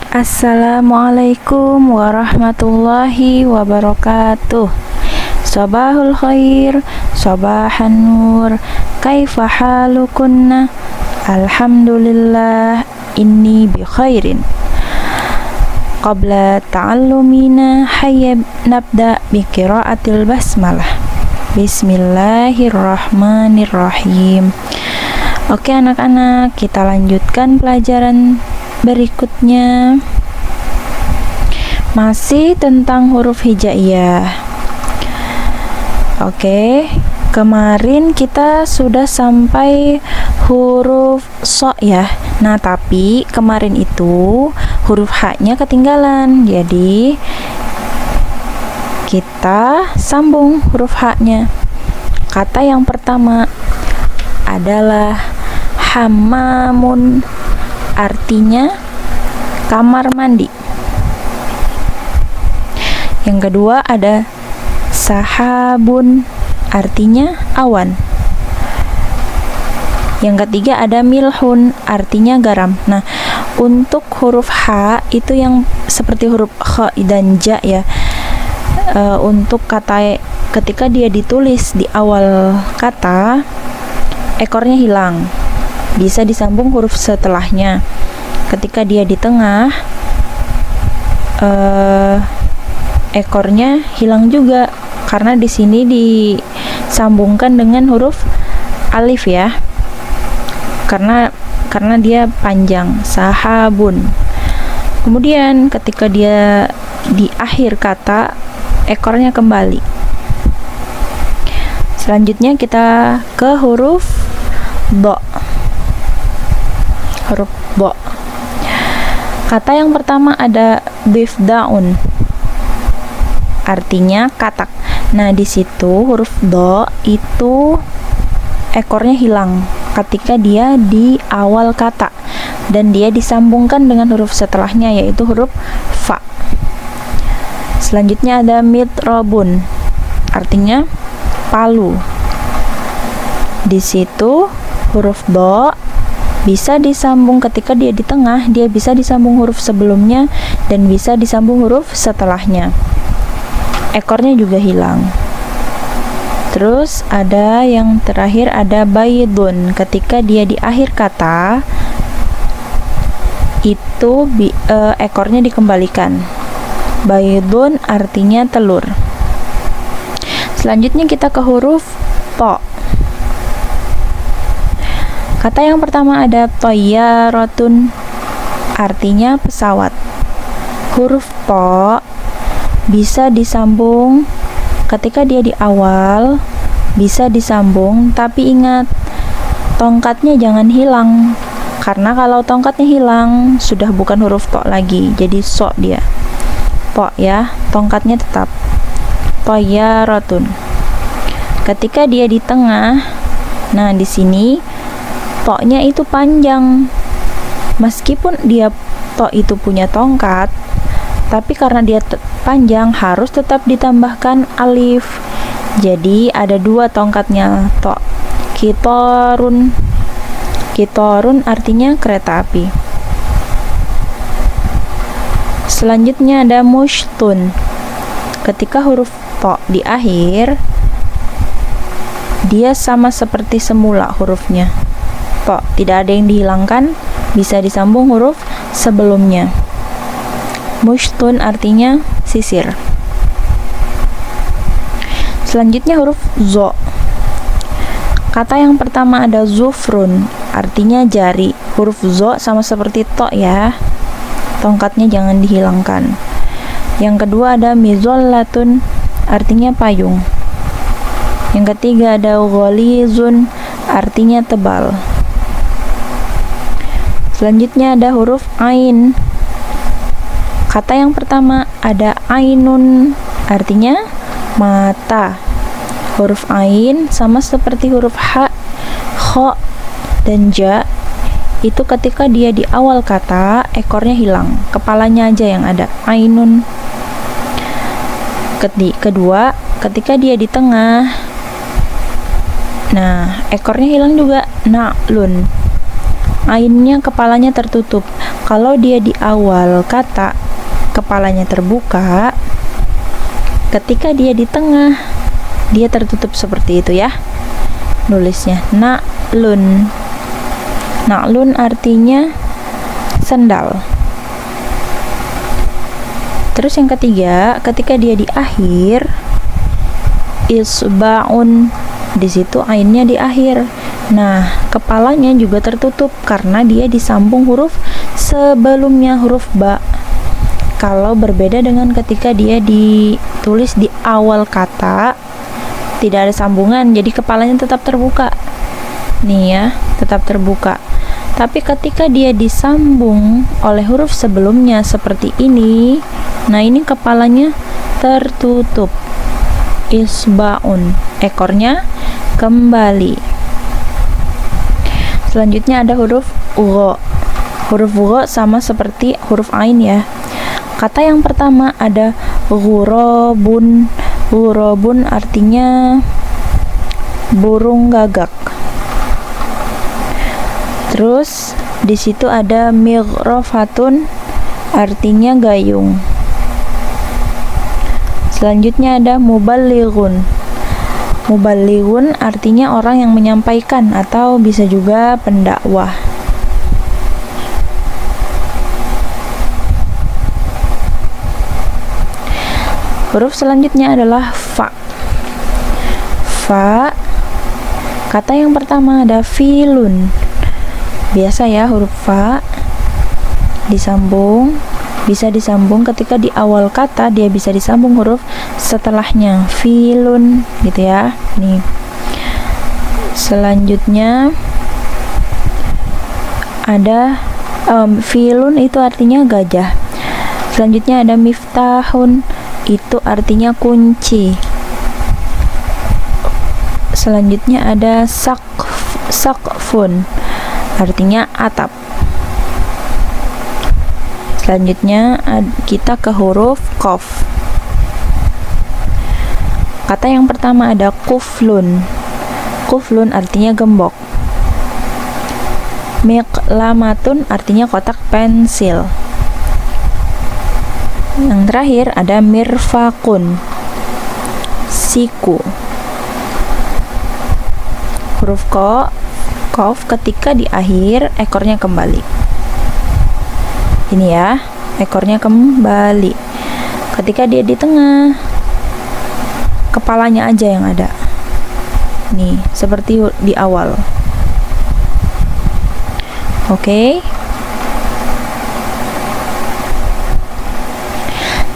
Assalamualaikum warahmatullahi wabarakatuh. Sabahul khair, sabahan nur, kaifa halukunna? Alhamdulillah, inni bi khairin. Qabla ta'allumina hayya nabda bi qiraatil basmalah. Bismillahirrahmanirrahim. Oke anak-anak, kita lanjutkan pelajaran berikutnya, masih tentang huruf hijaiyah. Oke, kemarin kita sudah sampai huruf so ya. Nah, tapi kemarin itu huruf H-nya ketinggalan. Jadi kita sambung huruf H-nya. Kata yang pertama adalah hammamun, artinya kamar mandi. Yang kedua ada sahabun, artinya awan. Yang ketiga ada milhun, artinya garam. Nah, untuk huruf H itu yang seperti huruf Kh dan Ja ya. Untuk kata ketika dia ditulis di awal kata, ekornya hilang. Bisa disambung huruf setelahnya. Ketika dia di tengah, ekornya hilang juga karena di sini disambungkan dengan huruf alif ya. Karena dia panjang, sahabun. Kemudian ketika dia di akhir kata, ekornya kembali. Selanjutnya kita ke huruf bo. Huruf bo. Kata yang pertama ada bifdaun, artinya katak. Nah, di situ huruf do itu ekornya hilang ketika dia di awal kata dan dia disambungkan dengan huruf setelahnya yaitu huruf fa. Selanjutnya ada mitrobun, artinya palu. Di situ huruf do bisa disambung ketika dia di tengah, dia bisa disambung huruf sebelumnya dan bisa disambung huruf setelahnya. Ekornya juga hilang. Terus ada yang terakhir ada baydun, ketika dia di akhir kata itu ekornya dikembalikan. Baydun artinya telur. Selanjutnya kita ke huruf po. Kata yang pertama ada tayyaratun, artinya pesawat. Huruf po bisa disambung ketika dia di awal, bisa disambung, tapi ingat tongkatnya jangan hilang, karena kalau tongkatnya hilang sudah bukan huruf to lagi, jadi so dia. Po ya, tongkatnya tetap. Tayyaratun. Ketika dia di tengah, nah di sini to-nya itu panjang. Meskipun dia to itu punya tongkat, tapi karena dia panjang harus tetap ditambahkan alif. Jadi ada dua tongkatnya to. Kitorun. Kitorun artinya kereta api. Selanjutnya ada mushtun. Ketika huruf to di akhir, dia sama seperti semula hurufnya. To, tidak ada yang dihilangkan, bisa disambung huruf sebelumnya. Mushtun artinya sisir. Selanjutnya huruf zo. Kata yang pertama ada zufrun, artinya jari. Huruf zo sama seperti to ya. Tongkatnya jangan dihilangkan. Yang kedua ada mizollatun, artinya payung. Yang ketiga ada ghalizun, artinya tebal. Selanjutnya ada huruf ain. Kata yang pertama ada ainun, artinya mata. Huruf ain sama seperti huruf ha, kho, dan ja. Itu ketika dia di awal kata, ekornya hilang, kepalanya aja yang ada. Ainun. Kedua, ketika dia di tengah, nah ekornya hilang juga. Na'lun. Ainnya kepalanya tertutup. Kalau dia di awal kata kepalanya terbuka, ketika dia di tengah dia tertutup seperti itu ya. Nulisnya na'lun. Na'lun artinya sendal. Terus yang ketiga, ketika dia di akhir, isba'un, di situ ainnya di akhir. Nah, kepalanya juga tertutup karena dia disambung huruf sebelumnya, huruf ba. Kalau berbeda dengan ketika dia ditulis di awal kata, tidak ada sambungan, jadi kepalanya tetap terbuka. Nih ya, tetap terbuka. Tapi ketika dia disambung oleh huruf sebelumnya seperti ini, nah ini kepalanya tertutup. Isba'un, ekornya kembali. Selanjutnya ada huruf gha. Huruf gha sama seperti huruf ain ya. Kata yang pertama ada ghurabun. Ghurabun artinya burung gagak. Terus di situ ada mighrafatun, artinya gayung. Selanjutnya ada muballighun. Muballighun artinya orang yang menyampaikan atau bisa juga pendakwah. Huruf selanjutnya adalah fa. Fa, kata yang pertama ada filun. Biasa ya, huruf fa disambung, bisa disambung ketika di awal kata, dia bisa disambung huruf setelahnya, filun gitu ya. Nih. Selanjutnya ada filun, itu artinya gajah. Selanjutnya ada miftahun, itu artinya kunci. Selanjutnya ada sakfun, artinya atap. Selanjutnya kita ke huruf qaf. Kata yang pertama ada kuflun. Kuflun artinya gembok. Miqlamatun artinya kotak pensil. Yang terakhir ada mirfaqun, siku. Huruf qaf ketika di akhir ekornya kembali. Ini ya, ekornya kembali. Ketika dia di tengah, kepalanya aja yang ada. Nih, seperti di awal. Oke.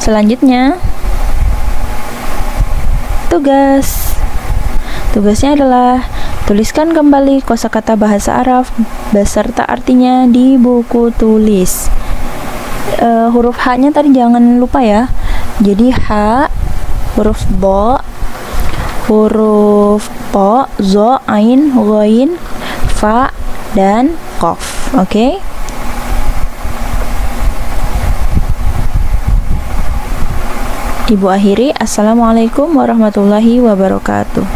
Selanjutnya tugas. Tugasnya adalah tuliskan kembali kosakata bahasa Arab beserta artinya di buku tulis. Huruf H-nya tadi jangan lupa ya. Jadi H, huruf bo, huruf po, zo, ain, ghain, fa, dan qaf. Oke? Ibu akhiri, assalamualaikum warahmatullahi wabarakatuh.